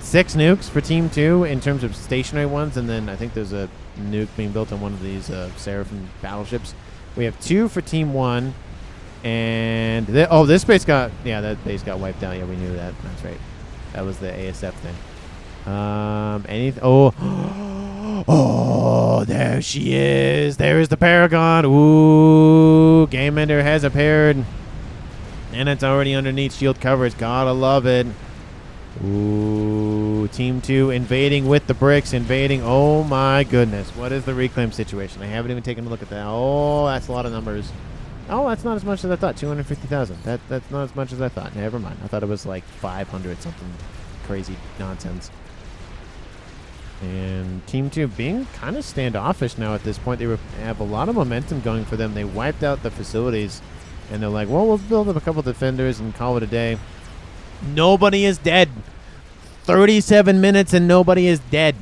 6 nukes for Team 2 in terms of stationary ones, and then I think there's a nuke being built on one of these Seraphim battleships. We have 2 for Team 1, and this base got, that base got wiped out. Yeah, we knew that. That's right. That was the ASF thing. Oh, there she is. There is the Paragon. Ooh, Game Ender has appeared. And it's already underneath shield coverage. Gotta love it. Ooh, Team 2 invading with the bricks. Invading. Oh, my goodness. What is the reclaim situation? I haven't even taken a look at that. Oh, that's a lot of numbers. Oh, that's not as much as I thought. 250,000. That's not as much as I thought. Never mind. I thought it was like 500 something crazy nonsense. And Team 2 being kind of standoffish now at this point. They have a lot of momentum going for them. They wiped out the facilities. And they're like, well, we'll build up a couple defenders and call it a day. Nobody is dead. 37 minutes and nobody is dead.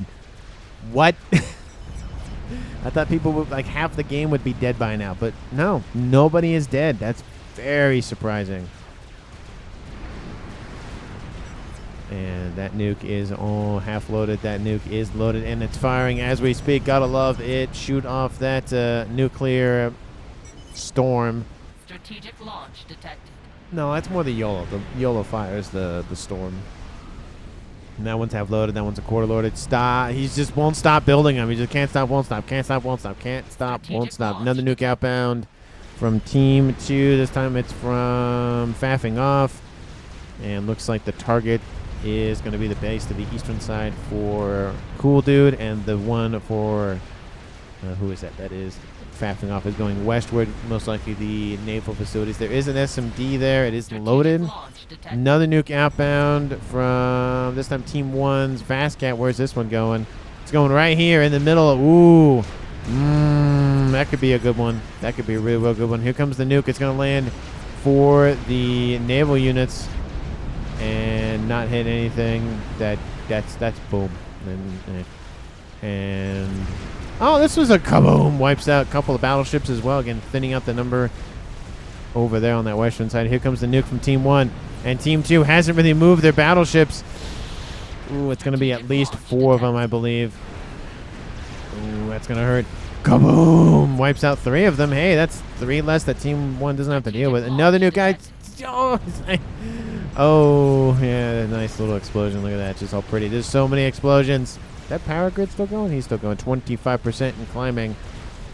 What? I thought people would, like, half the game would be dead by now. But no, nobody is dead. That's very surprising. And that nuke is half loaded. That nuke is loaded and it's firing as we speak. Gotta love it. Shoot off that nuclear storm. Strategic launch detected. No, that's more the YOLO. The YOLO fires the storm. And that one's half loaded. That one's a quarter loaded. Stop. He just won't stop building them. He just can't stop, won't stop. Can't stop, won't stop. Can't stop, won't stop. Another nuke outbound from Team 2. This time it's from faffing off. And looks like the target is going to be the base to the eastern side for Cool Dude. And the one for... who is that? That is... faffing off is going westward, most likely the naval facilities. There is an SMD there. It is loaded. Another nuke outbound from this time Team 1's Fastcat. Where's this one going? It's going right here in the middle. Ooh. That could be a good one. That could be a really real good one. Here comes the nuke. It's going to land for the naval units and not hit anything. That's boom. And oh, this was a kaboom. Wipes out a couple of battleships as well. Again, thinning out the number over there on that western side. Here comes the nuke from Team 1. And Team 2 hasn't really moved their battleships. Ooh, it's going to be at least 4 of them, I believe. Ooh, that's going to hurt. Kaboom! Wipes out 3 of them. Hey, that's 3 less that Team 1 doesn't have to deal with. Another nuke, guy. Oh, yeah, nice little explosion. Look at that. Just all pretty. There's so many explosions. That power grid still going? He's still going 25% and climbing.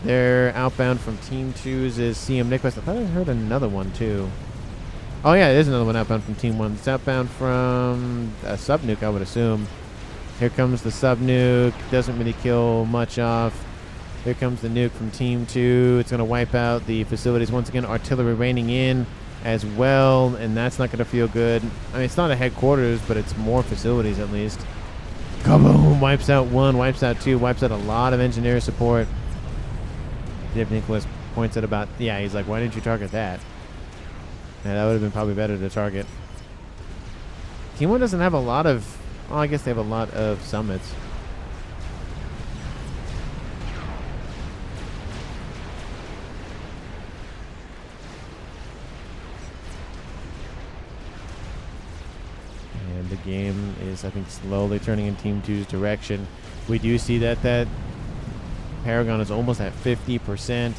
They're outbound from Team 2's is CM Nicholas. I thought I heard another one too. Oh yeah, there's another one outbound from Team 1. It's outbound from a sub nuke, I would assume. Here comes the sub nuke. Doesn't really kill much off. Here comes the nuke from Team 2. It's going to wipe out the facilities once again. Artillery raining in as well, and that's not going to feel good. I mean, it's not a headquarters, but it's more facilities at least. Kaboom! Wipes out 1, wipes out 2, wipes out a lot of engineer support. Dave Nicholas points at about, yeah, he's like, why didn't you target that? Yeah, that would have been probably better to target. Team 1 doesn't have a lot of, well, I guess they have a lot of summits. And the game is, I think, slowly turning in Team 2's direction. We do see that that Paragon is almost at 50%.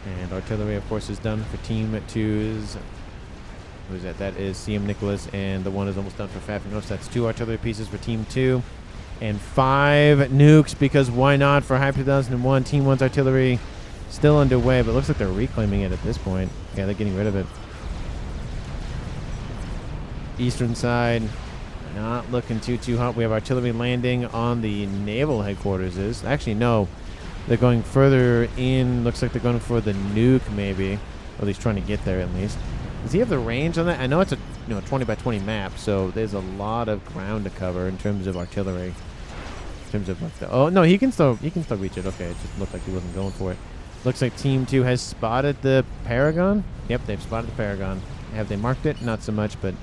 And artillery, of course, is done for Team 2's. Who's that? That is CM Nicholas, and the one is almost done for FAF. So that's 2 artillery pieces for Team 2. And 5 nukes, because why not, for Hype 2001. Team 1's artillery still underway, but looks like they're reclaiming it at this point. Yeah, they're getting rid of it. Eastern side, not looking too hot. We have artillery landing on the naval headquarters. Actually, no. They're going further in. Looks like they're going for the nuke, maybe. Or at least trying to get there, at least. Does he have the range on that? I know it's a 20 by 20 map, so there's a lot of ground to cover in terms of artillery. In terms of like the, oh no, he can still reach it. Okay, it just looked like he wasn't going for it. Looks like Team 2 has spotted the Paragon. Yep, they've spotted the Paragon. Have they marked it? Not so much, but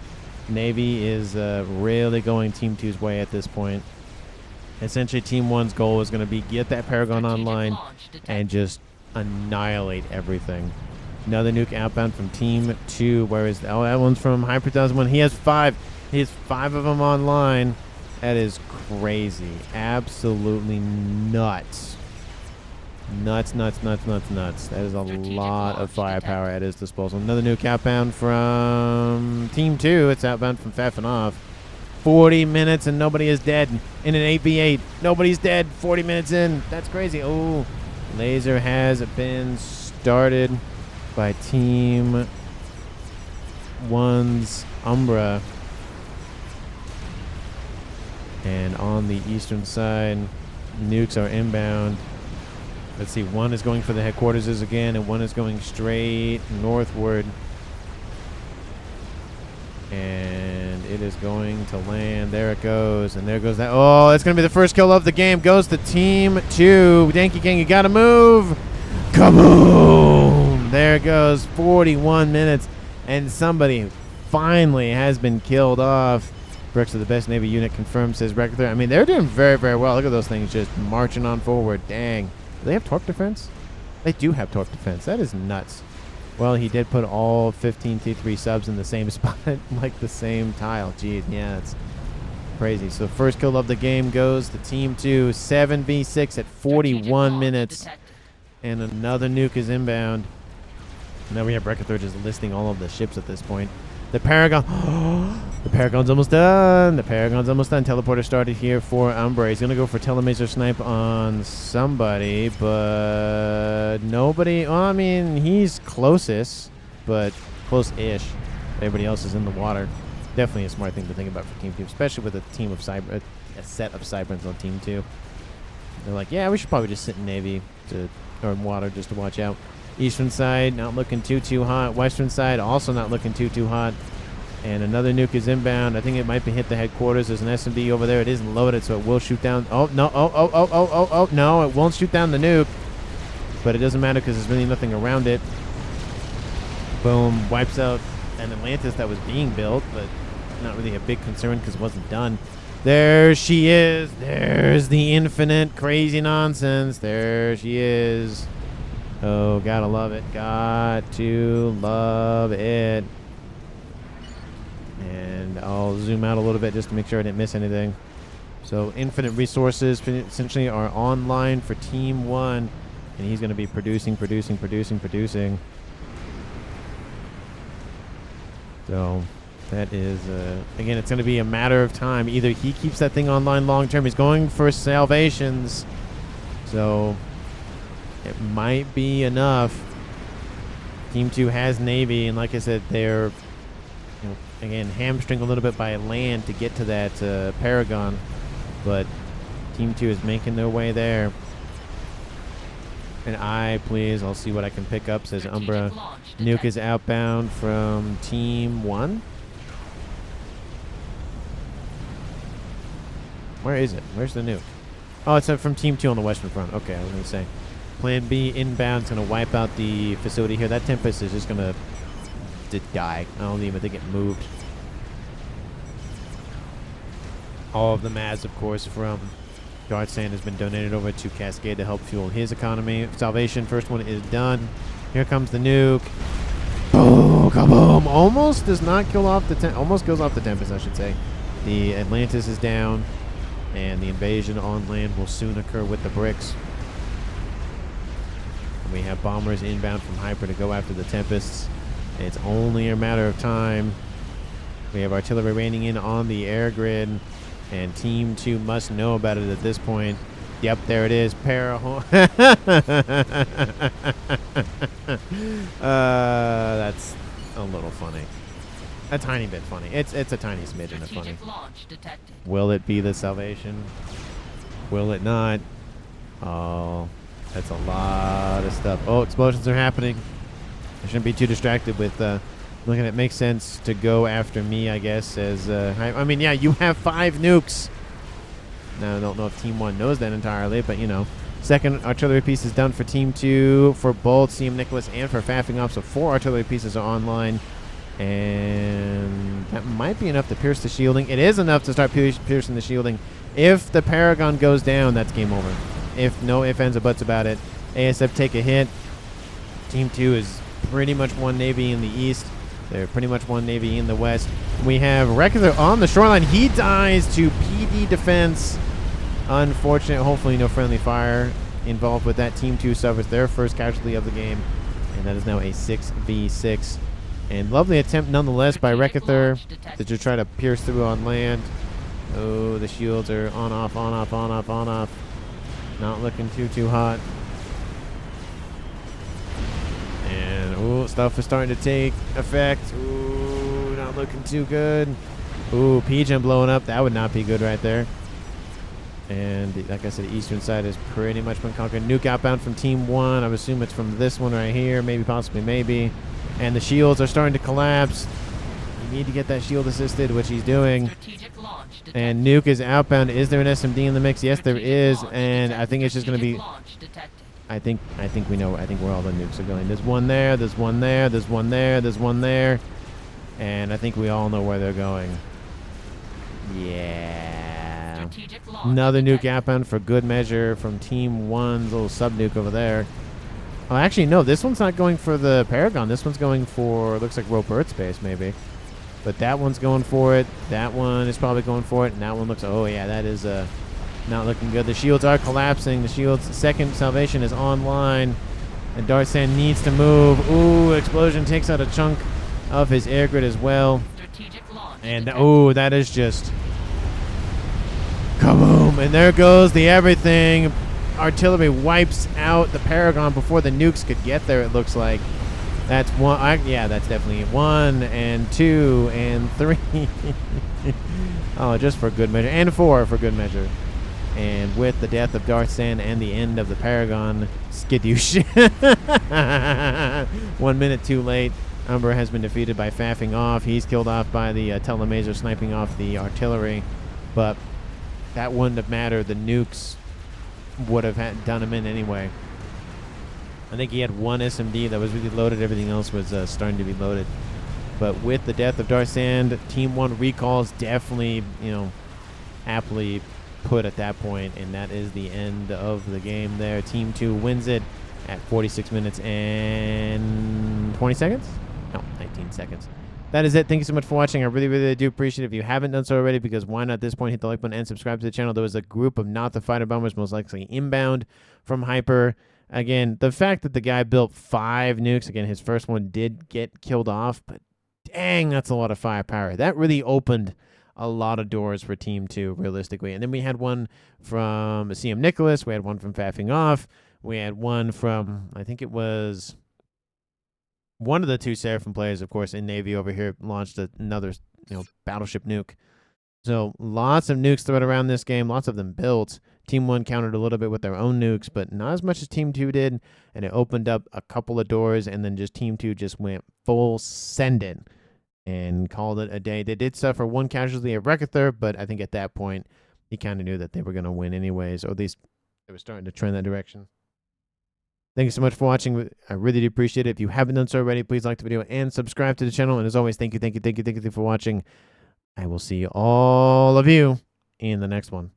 Navy is really going Team 2's way at this point. Essentially, Team 1's goal is going to be get that Paragon online and just annihilate everything. Another nuke outbound from Team 2. Where is that? Oh, that one's from Hyper 2001. He has 5. He has 5 of them online. That is crazy. Absolutely nuts. Nuts. That is a lot of firepower at his disposal. Another nuke outbound from Team 2. It's outbound from FAF and off. 40 minutes and nobody is dead in an 8v8. Nobody's dead 40 minutes in. That's crazy. Oh, laser has been started by Team 1's Umbra. And on the eastern side, nukes are inbound. Let's see, one is going for the headquarters again, and one is going straight northward. And it is going to land. There it goes. And there goes that. Oh, it's going to be the first kill of the game. Goes to Team 2. Danky Gang, you got to move. Kaboom! There it goes. 41 minutes. And somebody finally has been killed off. Brooks are the best Navy unit confirmed, says Rector. I mean, they're doing very, very well. Look at those things just marching on forward. Dang. Do they have torque defense? They do have torque defense. That is nuts. Well, he did put all 15 T3 subs in the same spot, like the same tile. Jeez, yeah, it's crazy. So first kill of the game goes to Team 2, 7v6 at 41 minutes. And another nuke is inbound. Now we have Rector just listing all of the ships at this point. The Paragon. The Paragon's almost done. The Paragon's almost done. Teleporter started here for Umbra. He's going to go for telemaser snipe on somebody, but nobody. Well, I mean, he's closest, but close-ish. Everybody else is in the water. Definitely a smart thing to think about for Team 2, especially with a team of cyber, a set of Cyberns on Team 2. They're like, yeah, we should probably just sit in Navy or in water just to watch out. Eastern side, not looking too hot. Western side, also not looking too hot. And another nuke is inbound. I think it might be hit the headquarters. There's an SMD over there. It isn't loaded, so it will shoot down. Oh, no. Oh, no. It won't shoot down the nuke. But it doesn't matter because there's really nothing around it. Boom. Wipes out an Atlantis that was being built, but not really a big concern because it wasn't done. There she is. There's the infinite crazy nonsense. There she is. Oh, gotta love it. Got to love it. And I'll zoom out a little bit just to make sure I didn't miss anything. So infinite resources essentially are online for Team 1. And he's going to be producing. So that is, again, it's going to be a matter of time. Either he keeps that thing online long term. He's going for salvations. So it might be enough. Team 2 has Navy, and like I said, they're, again, hamstring a little bit by land to get to that Paragon, but Team 2 is making their way there. And I'll see what I can pick up, says Umbra. Nuke is outbound from Team 1. Where is it? Where's the nuke? Oh, it's from Team 2 on the western front. Okay, I was going to say. Plan B inbound is going to wipe out the facility here. That Tempest is just going to die. I don't even think it moved. All of the MAS, of course, from Guard Sand has been donated over to Cascade to help fuel his economy. Salvation, first one is done. Here comes the nuke. Boom, kaboom. Almost does not kill off the almost kills off the Tempest, I should say. The Atlantis is down, and the invasion on land will soon occur with the bricks. And we have bombers inbound from Hyper to go after the Tempests. It's only a matter of time. We have artillery raining in on the air grid, and Team 2 must know about it at this point. Yep, there it is. That's a little funny. A tiny bit funny. It's a tiny smidgen of funny. Will it be the salvation? Will it not? Oh, that's a lot of stuff. Oh, explosions are happening. I shouldn't be too distracted with looking at it. Makes sense to go after me, I guess, as I mean, yeah, you have 5 nukes. Now, I don't know if Team 1 knows that entirely, but, second artillery piece is done for Team 2, for both CM Nicholas and for faffing off, so 4 artillery pieces are online. And that might be enough to pierce the shielding. It is enough to start piercing the shielding. If the Paragon goes down, that's game over. If no ifs, ands, or buts about it. ASF take a hit. Team 2 is pretty much one Navy in the east. They're pretty much one Navy in the west. We have Rector on the shoreline. He dies to PD defense. Unfortunate. Hopefully no friendly fire involved with that. Team 2 suffers their first casualty of the game. And that is now a 6v6. And lovely attempt nonetheless by Rector to just try to pierce through on land. Oh, the shields are on, off, on, off, on, off, on, off. Not looking too hot. And, ooh, stuff is starting to take effect. Ooh, not looking too good. Ooh, PGEM blowing up. That would not be good right there. And, like I said, the eastern side has pretty much been conquered. Nuke outbound from Team 1. I would assume it's from this one right here. Maybe, possibly, maybe. And the shields are starting to collapse. You need to get that shield assisted, which he's doing. And Nuke is outbound. Is there an SMD in the mix? Yes, there is. And I think it's just going to be... I think we know. I think where all the nukes are going. There's one there. There's one there. There's one there. There's one there. And I think we all know where they're going. Yeah. Another nuke outbound for good measure from Team 1's little sub-nuke over there. Oh, actually, no. This one's not going for the Paragon. This one's going for, looks like Rope Earth Space, maybe. But that one's going for it. That one is probably going for it. And that one looks, oh, yeah, that is not looking good. The shields are collapsing. The shield's second salvation is online. And Dartsan needs to move. Ooh, explosion takes out a chunk of his air grid as well. And, oh, that is just... kaboom! And there goes the everything. Artillery wipes out the Paragon before the nukes could get there, it looks like. That's one. Yeah, that's definitely 1 and 2 and 3. Oh, just for good measure. And 4 for good measure. And with the death of Dartsan and the end of the Paragon skidoosh. 1 minute too late. Umber has been defeated by faffing off. He's killed off by the telemaser sniping off the artillery. But that wouldn't have mattered. The nukes would have done him in anyway. I think he had 1 SMD that was really loaded. Everything else was starting to be loaded. But with the death of Dartsan, Team 1 recalls definitely, aptly put at that point, and that is the end of the game there. Team 2 wins it at 46 minutes and 20 seconds? No, 19 seconds. That is it. Thank you so much for watching. I really, really do appreciate it. If you haven't done so already, because why not at this point, hit the like button and subscribe to the channel. There was a group of not the fighter bombers, most likely inbound from Hyper. Again, the fact that the guy built 5 nukes, again, his first one did get killed off, but dang, that's a lot of firepower. That really opened a lot of doors for Team 2, realistically. And then we had one from CM Nicholas. We had one from Faffing Off. We had one from, I think it was... one of the 2 Seraphim players, of course, in Navy over here launched another, battleship nuke. So lots of nukes thrown around this game, lots of them built. Team 1 countered a little bit with their own nukes, but not as much as Team 2 did, and it opened up a couple of doors, and then just Team 2 just went full send it and called it a day. They did suffer 1 casualty at Rector, but I think at that point, he kind of knew that they were going to win anyways, or at least they were starting to trend that direction. Thank you so much for watching. I really do appreciate it. If you haven't done so already, please like the video and subscribe to the channel. And as always, thank you for watching. I will see all of you in the next one.